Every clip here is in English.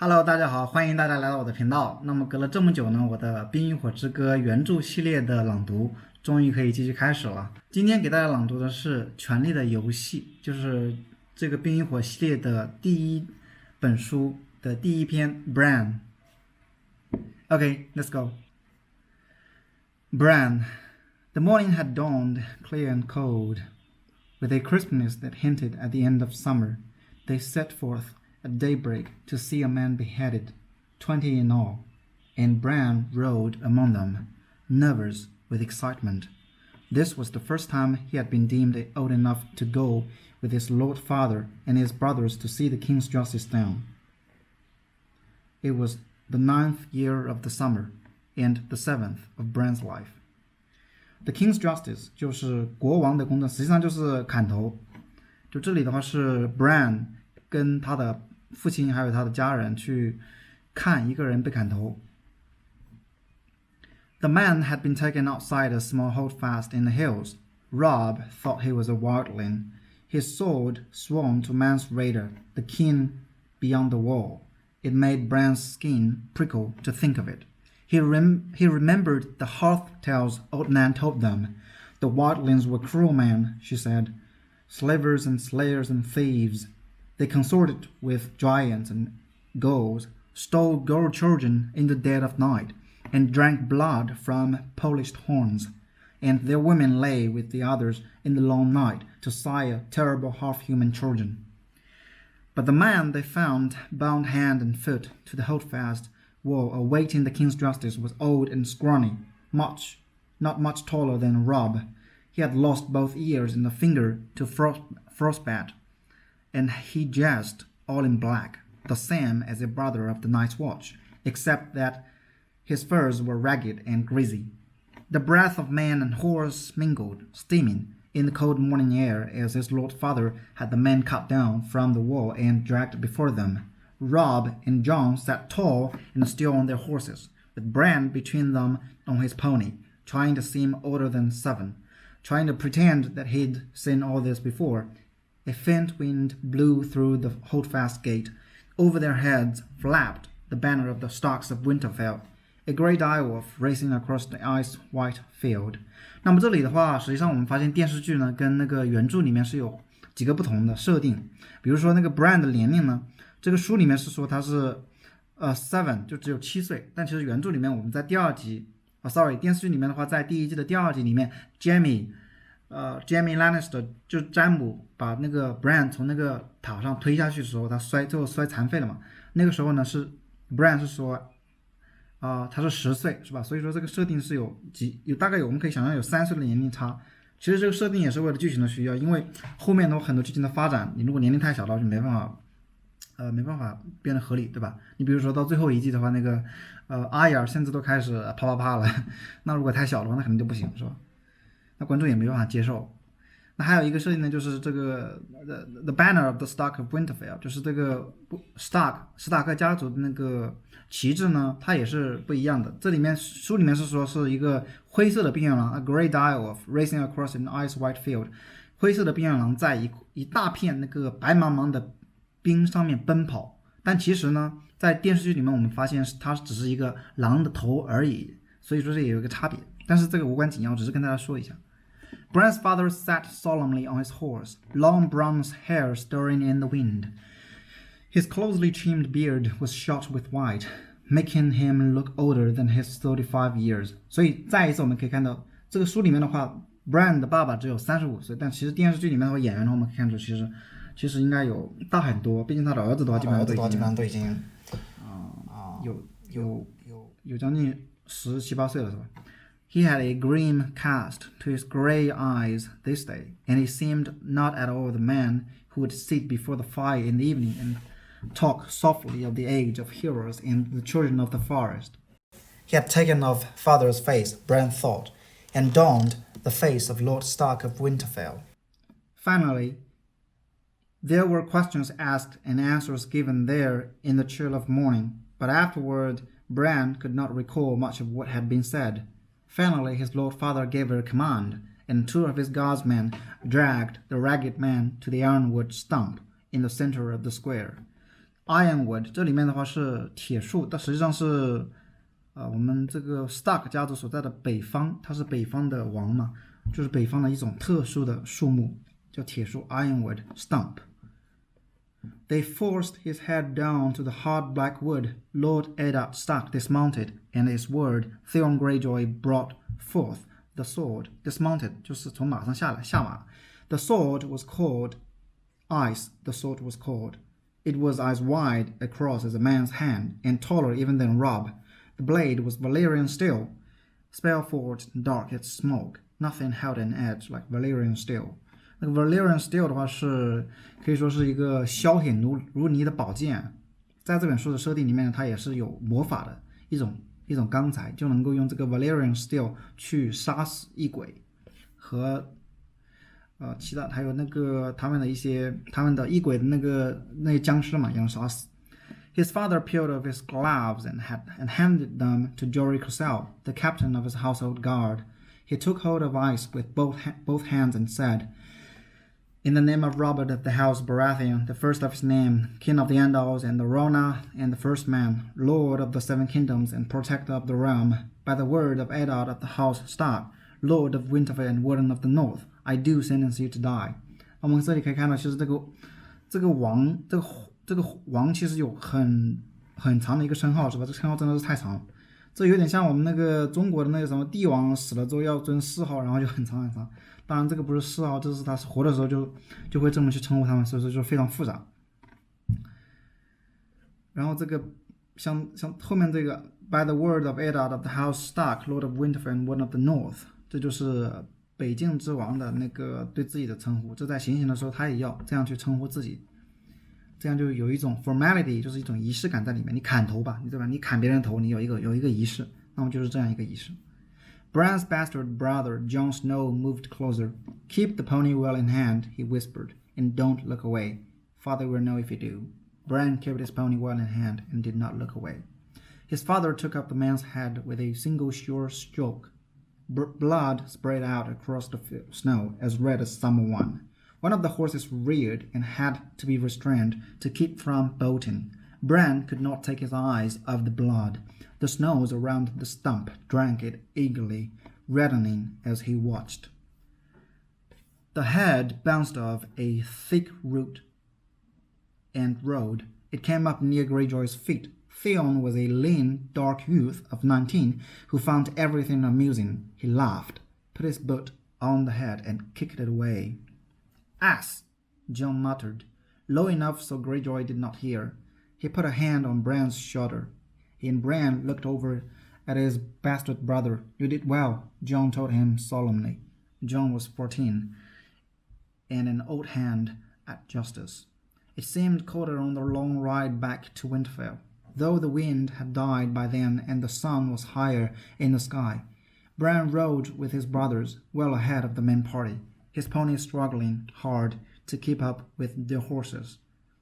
Hello，大家好，欢迎大家来到我的频道。那么隔了这么久呢，我的《冰与火之歌》原著系列的朗读终于可以继续开始了。今天给大家朗读的是《权力的游戏》，就是这个冰与火系列的第一本书的第一篇 Bran。Okay, let's go. Bran. The morning had dawned clear and cold, with a crispness that hinted at the end of summer. They set forth at daybreak to see a man beheaded, 20 in all, and Bran rode among them, nervous with excitement. This was the first time he had been deemed old enough to go with his lord father and his brothers to see the king's justice done. It was the 9th year of the summer, and the 7th of Bran's life. The king's justice 就是国王的公正，实际上就是砍头。就这里的话是 Bran 跟他的父亲还有他的家人去看一个人被砍头。The man had been taken outside a small holdfast in the hills. Rob thought he was a wildling. His sword swung to man's raider, the king beyond the wall. It made Bran's skin prickle to think of it. He remembered the hearth tales old Nan told them. The wildlings were cruel men, she said, slavers and slayers and thieves. They consorted with giants and ghouls, stole girl children in the dead of night, and drank blood from polished horns. And their women lay with the others in the long night to sire terrible half-human children. But the man they found, bound hand and foot to the holdfast wall, awaiting the king's justice, was old and scrawny, not much taller than Rob. He had lost both ears and a finger to frostbite, and he dressed all in black, the same as a brother of the night's watch, except that his furs were ragged and greasy. The breath of man and horse mingled, steaming, in the cold morning air as his lord father had the men cut down from the wall and dragged before them. Rob and John sat tall and still on their horses, with Bran between them on his pony, trying to seem older than 7, trying to pretend that he'd seen all this before. A faint wind blew through the holdfast gate. Over their heads flapped the banner of the Starks of Winterfell, a great direwolf racing across the ice-white field. 那么这里的话，实际上我们发现电视剧呢跟那个原著里面是有几个不同的设定。比如说那个 Bran 的年龄呢，这个书里面是说他是7，就只有7岁，但其实原著里面我们在第2集电视剧里面的话，在第1季的第2集里面 Jamie Lannister 就是詹姆把那个 Bran 从那个塔上推下去的时候，他最后摔残废了嘛。那个时候呢是 Bran 是说他是10岁是吧？所以说这个设定是有大概我们可以想象有3岁的年龄差。其实这个设定也是为了剧情的需要，因为后面的很多剧情的发展，你如果年龄太小的话就没办法变得合理，对吧？你比如说到最后一季的话，那个阿雅甚至都开始啪了，那如果太小的话，那肯定就不行，是吧？那观众也没办法接受。那还有一个设定呢，就是这个 the banner of the Stark of Winterfell， 就是这个史塔克家族的那个旗帜呢，它也是不一样的。这里面书里面是说是一个灰色的冰原狼 ，a great direwolf racing across an ice-white field， 灰色的冰原狼在一大片那个白茫茫的冰上面奔跑。但其实呢，在电视剧里面我们发现它只是一个狼的头而已，所以说这也有一个差别。但是这个无关紧要，只是跟大家说一下。Bran's father sat solemnly on his horse, long bronze hair stirring in the wind. His closely trimmed beard was shot with white, making him look older than his 35 years. 所以再一次我们可以看到，这个书里面的话 ，Bran 的爸爸只有35岁，但其实电视剧里面的话，演员呢我们可以看出，其实应该有大很多，毕竟他的儿子的话基本上都已经有将近17、18岁了，是吧？He had a grim cast to his grey eyes this day, and he seemed not at all the man who would sit before the fire in the evening and talk softly of the age of heroes and the children of the forest. He had taken off father's face, Bran thought, and donned the face of Lord Stark of Winterfell. Finally, there were questions asked and answers given there in the chill of morning, but afterward Bran could not recall much of what had been said. Finally, his lord father gave a command, and 2 of his guardsmen dragged the ragged man to the ironwood stump in the center of the square. ironwood， 这里面的话是铁树，但实际上是我们这个 Stark 家族所在的北方，它是北方的王嘛，就是北方的一种特殊的树木，叫铁树 ironwood stump。They forced his head down to the hard black wood. Lord Eddard Stark dismounted, and his ward, Theon Greyjoy, brought forth the sword. Dismounted 就是从马上下马。The sword was called Ice. The sword was called. It was as wide across as a man's hand, and taller even than Robb. The blade was Valyrian steel, spell-forged and dark as smoke. Nothing held an edge like Valyrian steel. 那个 Valyrian steel 的话是可以说是一个削铁如泥的宝剑，在这本书的设定里面，它也是有魔法的一种钢材，就能够用这个 Valyrian steel 去杀死异鬼和其他还有那个他们的异鬼的那些僵尸嘛，也能杀死。His father peeled off his gloves and handed them to Jory Cosell, the captain of his household guard. He took hold of Ice with both hands and said,In the name of Robert of the House Baratheon, the first of his name, King of the Andals and the Rhona and the First Man, Lord of the Seven Kingdoms and Protector of the Realm, by the word of Eddard of the House Stark, Lord of Winterfell and Warden of the North, I do sentence you to die. 我们这里可以看到，其实这个王其实有很长的一个称号，是吧？这个称号真的是太长了。这有点像我们那个中国的那个什么帝王死了之后要尊谥号，然后就很长很长。当然这个不是谥号，这是他活的时候就会这么去称呼他们，所以说就非常复杂。然后这个像后面这个 By the word of Eddard of the House Stark, Lord of Winterfell and Warden of the North， 这就是北境之王的那个对自己的称呼。这在行刑的时候他也要这样去称呼自己，这样就有一种 formality， 就是一种仪式感在里面。你砍头吧，对吧？你砍别人的头，你有一个仪式，那么就是这样一个仪式。Bran's bastard brother, Jon Snow, moved closer. Keep the pony well in hand, he whispered, and don't look away. Father will know if you do. Bran kept his pony well in hand and did not look away. His father took up the man's head with a single sure stroke. Blood spread out across the snow, as red as summer wine. One of the horses reared and had to be restrained to keep from bolting. Bran could not take his eyes off the blood. The snows around the stump drank it eagerly, reddening as he watched. The head bounced off a thick root and rolled. It came up near Greyjoy's feet. Theon was a lean, dark youth of 19 who found everything amusing. He laughed, put his boot on the head, and kicked it away. Ass! Jon muttered, low enough so Greyjoy did not hear. He put a hand on Bran's shoulder. He and Bran looked over at his bastard brother. You did well, Jon told him solemnly. Jon was 14, and an old hand at justice. It seemed colder on the long ride back to Winterfell, though the wind had died by then and the sun was higher in the sky. Bran rode with his brothers, well ahead of the main party, his pony struggling hard to keep up with their horses.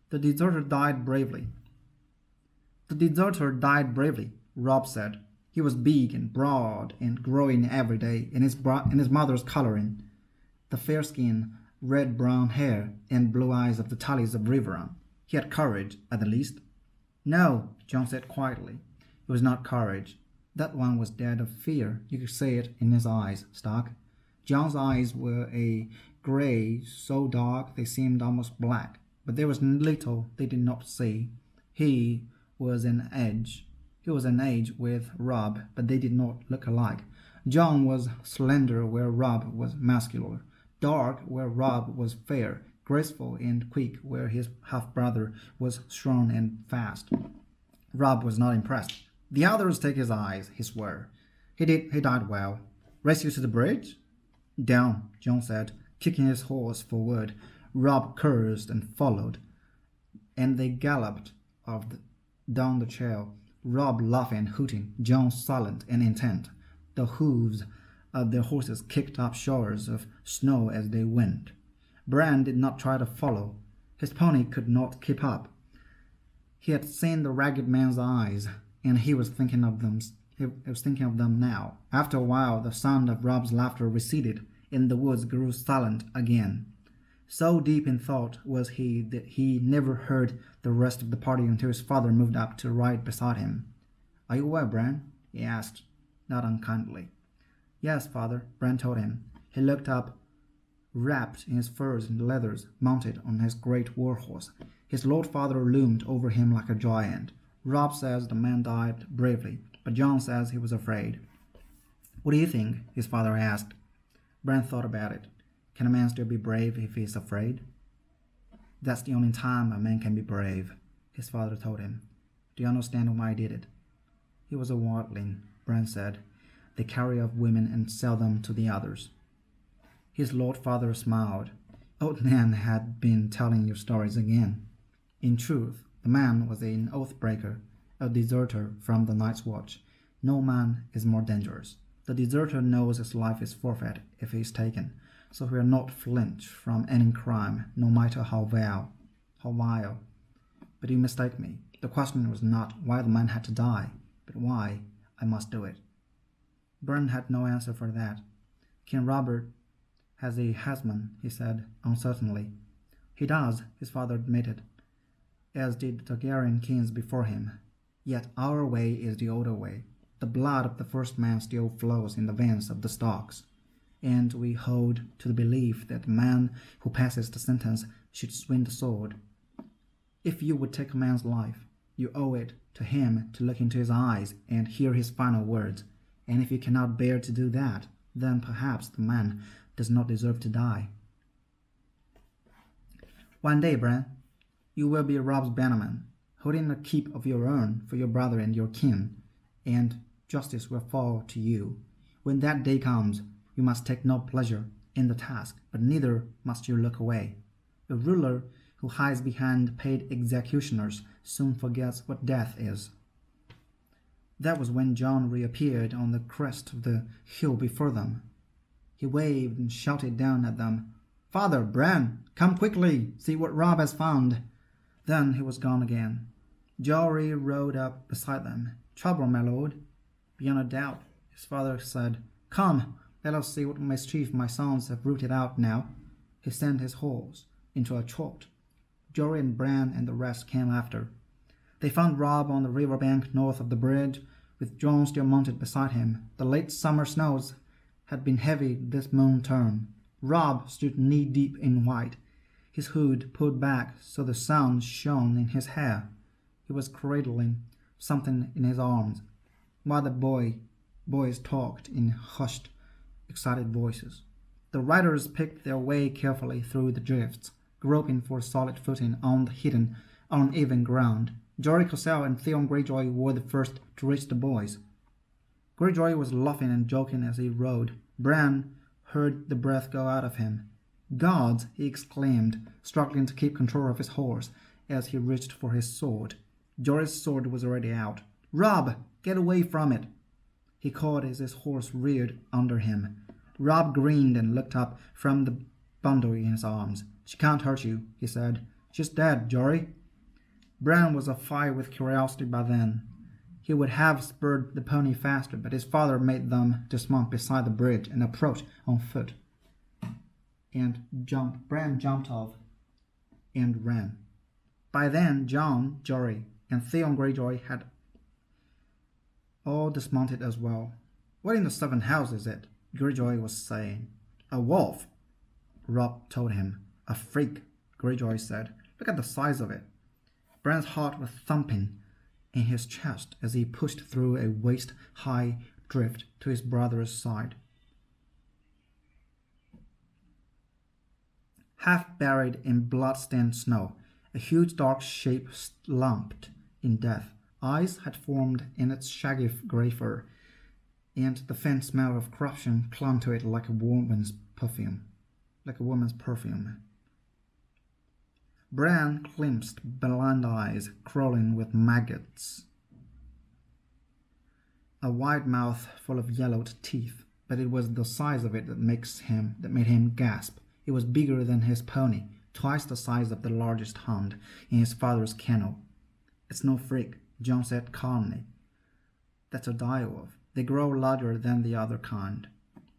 The deserter died bravely, Robb said. He was big and broad and growing every day in his mother's coloring. The fair skin, red-brown hair, and blue eyes of the Tullys of Riverrun. He had courage, at the least. No, Jon said quietly. It was not courage. That one was dead of fear. You could see it in his eyes, Stark. Jon's eyes were a grey, so dark they seemed almost black, but there was little they did not see. He was an age with Robb, but they did not look alike. Jon was slender where Robb was muscular, dark where Robb was fair, graceful and quick where his half-brother was strong and fast. Robb was not impressed. The others take his eyes, he swore. He died well. Race you to the bridge? Down, Jon said, kicking his horse forward. Robb cursed and followed, and they galloped down the trail, Robb laughing and hooting, Jon silent and intent. The hooves of their horses kicked up showers of snow as they went. Bran did not try to follow. His pony could not keep up. He had seen the ragged man's eyes, and he was thinking of them. He was thinking of them now. After a while, the sound of Robb's laughter receded, and the woods grew silent again. So deep in thought was he that he never heard the rest of the party until his father moved up to ride beside him. "Are you well, Bran?" he asked, not unkindly. "Yes, father," Bran told him. He looked up, wrapped in his furs and leathers, mounted on his great war-horse. His lord father loomed over him like a giant. Robb says the man died bravely, but Jon says he was afraid. "What do you think?" his father asked. Bran thought about it. Can a man still be brave if he is afraid? "That's the only time a man can be brave," his father told him. "Do you understand why I did it?" "He was a wildling," Bran said. "They carry off women and sell them to the others." His lord father smiled. Old Nan had been telling you stories again. In truth, the man was an oath-breaker, a deserter from the Night's Watch. No man is more dangerous. The deserter knows his life is forfeit if he is taken, so he will not flinch from any crime, no matter how vile. But you mistake me. The question was not why the man had to die, but why I must do it. Bran had no answer for that. "King Robert has a husband," he said uncertainly. "He does," his father admitted, "as did the Targaryen kings before him. Yet our way is the older way. The blood of the first man still flows in the veins of the Starks, and we hold to the belief that the man who passes the sentence should swing the sword. If you would take a man's life, you owe it to him to look into his eyes and hear his final words, and if you cannot bear to do that, then perhaps the man does not deserve to die. One day, Bran, you will be Robb's bannerman, holding a keep of your own for your brother and your kin, and justice will fall to you. When that day comes, you must take no pleasure in the task, but neither must you look away. A ruler who hides behind paid executioners soon forgets what death is." That was when Jon reappeared on the crest of the hill before them. He waved and shouted down at them, "Father, Bran, come quickly, see what Robb has found." Then he was gone again. Jory rode up beside them. "Trouble, my lord?" "Beyond a doubt," his father said. "Come, let us see what mischief my sons have rooted out now." He sent his horse into a trot. Jory and Bran and the rest came after. They found Robb on the river bank north of the bridge, with Jon still mounted beside him. The late summer snows had been heavy this moon term. Robb stood knee-deep in white, his hood pulled back so the sun shone in his hair. He was cradling something in his arms, while the boys talked in hushed, excited voices. The riders picked their way carefully through the drifts, groping for solid footing on the hidden, uneven ground. Jory Cosell and Theon Greyjoy were the first to reach the boys. Greyjoy was laughing and joking as he rode. Bran heard the breath go out of him. "Gods!" he exclaimed, struggling to keep control of his horse as he reached for his sword. Jory's sword was already out. "Robb, get away from it!" he called as his horse reared under him. Robb grinned and looked up from the bundle in his arms. "She can't hurt you," he said. "She's dead, Jory." Bran was afire with curiosity by then. He would have spurred the pony faster, but his father made them dismount beside the bridge and approach on foot. Bran jumped off and ran. By then, Jon, Jory, and Theon Greyjoy had all dismounted as well. "What in the seventh house is it?" Greyjoy was saying. "A wolf," Robb told him. "A freak," Greyjoy said. "Look at the size of it." Bran's heart was thumping in his chest as he pushed through a waist-high drift to his brother's side. Half buried in blood-stained snow, a huge dark shape slumped in death. Eyes had formed in its shaggy grey fur, and the faint smell of corruption clung to it like a woman's perfume. Bran glimpsed blind eyes crawling with maggots, a wide mouth full of yellowed teeth, but it was the size of it that made him gasp. It was bigger than his pony, twice the size of the largest hound in his father's kennel. "It's no freak," Jon said calmly. "That's a dire-wolf. They grow larger than the other kind."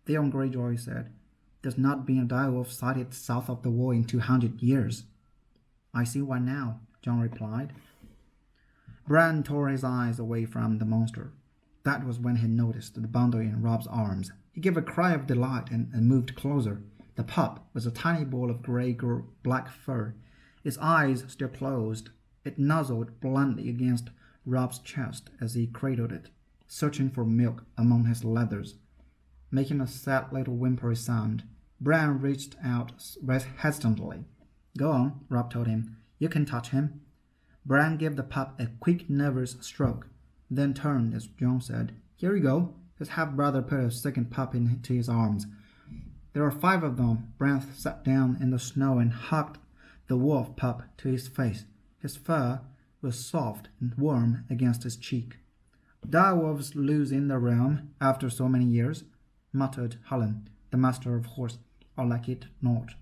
Theon Greyjoy said, There's not been a direwolf sighted south of the wall in 200 years. I see one now, John replied. Bran tore his eyes away from the monster. That was when he noticed the bundle in Rob's arms. He gave a cry of delight and moved closer. The pup was a tiny ball of gray-black fur. Its eyes still closed. It nuzzled bluntly against Rob's chest as he cradled it, searching for milk among his leathers. Making a sad little whimpery sound, Bran reached out hesitantly. Go on, Rob told him. You can touch him. Bran gave the pup a quick, nervous stroke, then turned as John said, Here you go. His half-brother put a second pup into his arms. There were 5 of them. Bran sat down in the snow and hugged the wolf pup to his face. His fur was soft and warm against his cheek. Direwolves loose in the realm after so many years, muttered Hullen, the master of horse, or like it not.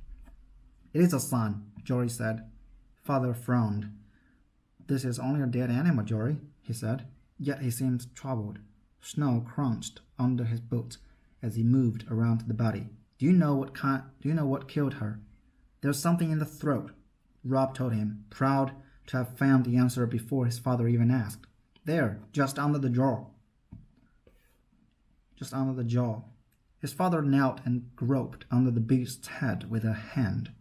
It is a son, Jory said. Father frowned. This is only a dead animal, Jory, he said, yet he seemed troubled. Snow crunched under his boots as he moved around the body. Do you know what killed her? There's something in the throat, Rob told him, proud to have found the answer before his father even asked. There, just under the jaw. Just under the jaw. His father knelt and groped under the beast's head with a hand.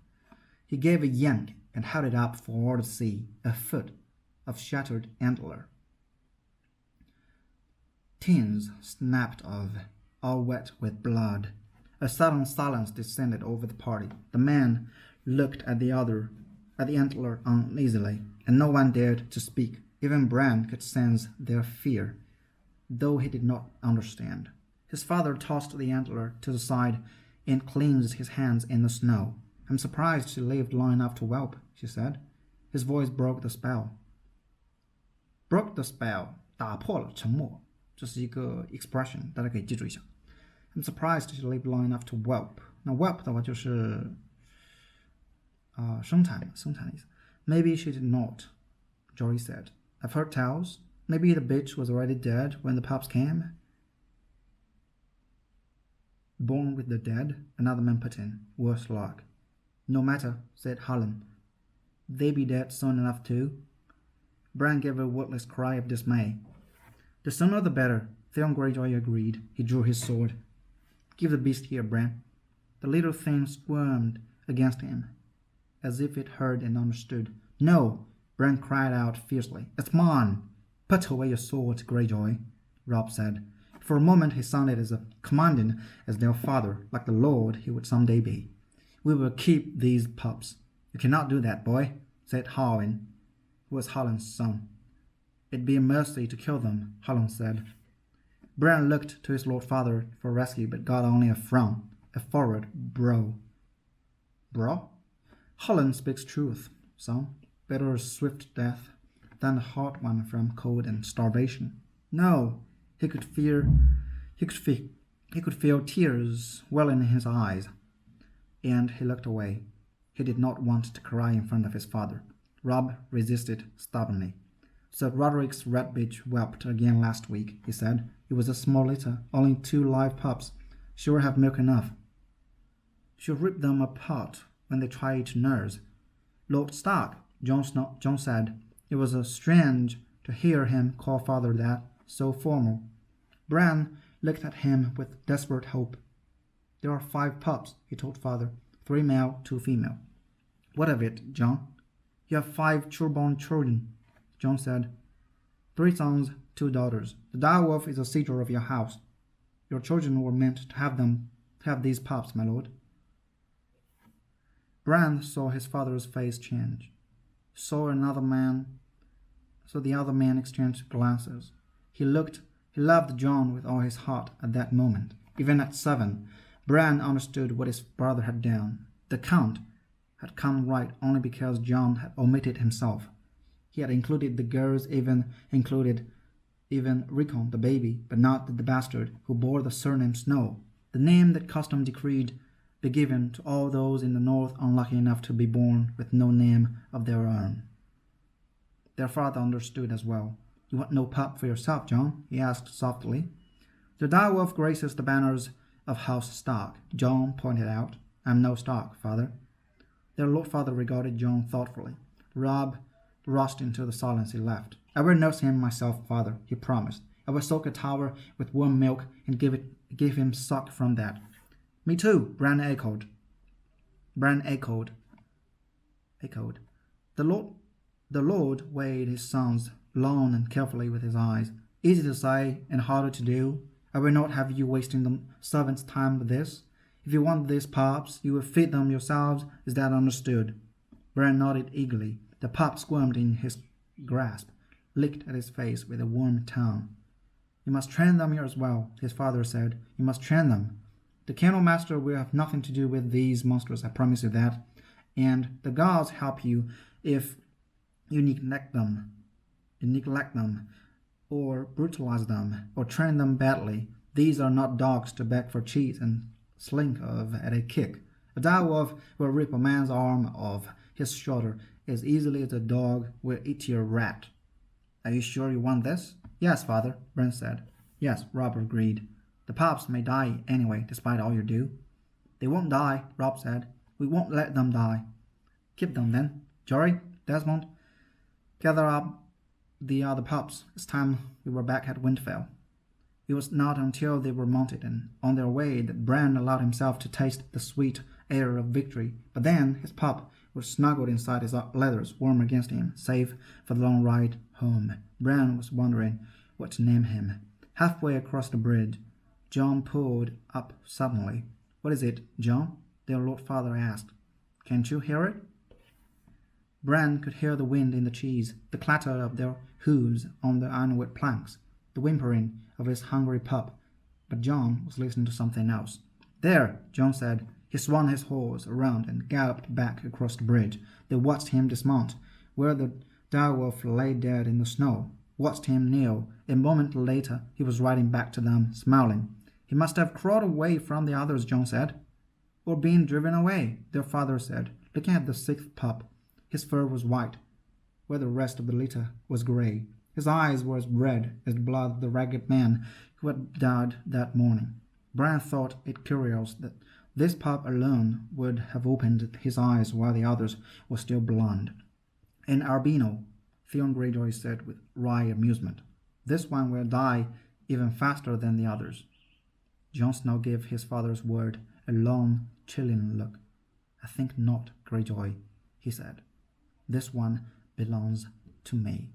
He gave a yank and held it up for all to see, a foot of shattered antler. Tins snapped off, all wet with blood. A sudden silence descended over the party. The men looked at the antler uneasily, and no one dared to speak. Even Bran could sense their fear, though he did not understand. His father tossed the antler to the side and cleansed his hands in the snow. I'm surprised she lived long enough to whelp, she said. His voice broke the spell. Broke the spell, 打破了沉默。这是一个 expression， 大家可以记住一下。I'm surprised she lived long enough to whelp. 那 whelp 的话就是生产的意思。Maybe she did not, Jory said. I've heard tales. Maybe the bitch was already dead when the pups came. Born with the dead, another man put in. Worse luck. No matter, said Hullen. They be dead soon enough too. Bran gave a wordless cry of dismay. The sooner the better, Theon Greyjoy agreed. He drew his sword. Give the beast here, Bran. The little thing squirmed against him, as if it heard and understood. No, Bran cried out fiercely. It's mine. Put away your sword, Greyjoy, Robb said. For a moment he sounded as commanding as their father, like the lord he would someday be. We will keep these pups. You cannot do that, boy, said Harwin, who was Hullen's son. It'd be a mercy to kill them, Hullen said. Bran looked to his lord father for rescue, but got only a frown, a forward brow. Bro? Hullen speaks truth, son. Better a swift death than a hard one from cold and starvation. No, he could feel tears welling in his eyes, and he looked away. He did not want to cry in front of his father. Robb resisted stubbornly. Sir Roderick's red bitch whelped again last week, he said. It was a small litter, only 2 live pups. She'll have milk enough. She'll rip them apart when they try to nurse. Lord Stark, John said. It was strange to hear him call father that, so formal. Bran looked at him with desperate hope. There are 5 pups, he told father. 3 male, 2 female. What of it, John? You have 5 true-born children, John said. 3 sons, 2 daughters. The direwolf is a seizure of your house. Your children were meant to have these pups, my lord. Bran saw his father's face change. So the other man exchanged glances. He loved John with all his heart at that moment. Even at 7, Bran understood what his brother had done. The Count had come right only because John had omitted himself. He had included the girls, even Rickon, the baby, but not the bastard who bore the surname Snow, the name that custom decreed be given to all those in the north unlucky enough to be born with no name of their own. Their father understood as well. You want no pup for yourself, John? He asked softly. The direwolf graces the banners of House Stark, John pointed out. I'm no Stark, father. Their Lord Father regarded John thoughtfully. Rob rushed into the silence he left. I will nurse him myself, father, he promised. I will soak a towel with warm milk and give him suck from that. Me too, Bran echoed. The Lord weighed his sons long and carefully with his eyes. Easy to say and harder to do. I will not have you wasting the servants' time with this. If you want these pups, you will feed them yourselves. Is that understood? Bran nodded eagerly. The pup squirmed in his grasp, licked at his face with a warm tongue. You must train them as well, his father said. You must train them. The kennel master will have nothing to do with these monsters, I promise you that. And the gods help you if you neglect them, or brutalize them, or train them badly. These are not dogs to beg for cheese and slink off at a kick. A direwolf will rip a man's arm off his shoulder as easily as a dog will eat your rat. Are you sure you want this? Yes, father, Bran said. Yes, Rob agreed. The pups may die anyway, despite all you do. They won't die, Rob said. We won't let them die. Keep them then. Jory, Desmond, gather up the other pups. It's time we were back at Winterfell. It was not until they were mounted and on their way that Bran allowed himself to taste the sweet air of victory. But then his pup was snuggled inside his leathers, warm against him, safe for the long ride home. Bran was wondering what to name him. Halfway across the bridge, John pulled up suddenly. What is it, John? Their Lord Father asked. Can't you hear it? Bran could hear the wind in the trees, the clatter of their hooves on the ironwood planks, the whimpering of his hungry pup. But John was listening to something else. There, John said. He swung his horse around and galloped back across the bridge. They watched him dismount, where the direwolf lay dead in the snow, watched him kneel. A moment later, he was riding back to them, smiling. He must have crawled away from the others, John said. Or been driven away, their father said, looking at the sixth pup. His fur was white, where the rest of the litter was grey. His eyes were as red as the blood of the ragged man who had died that morning. Bran thought it curious that this pup alone would have opened his eyes while the others were still blind. An albino, Theon Greyjoy said with wry amusement. This one will die even faster than the others. Jon Snow gave his father's word a long, chilling look. I think not, Greyjoy, he said. This one belongs to me.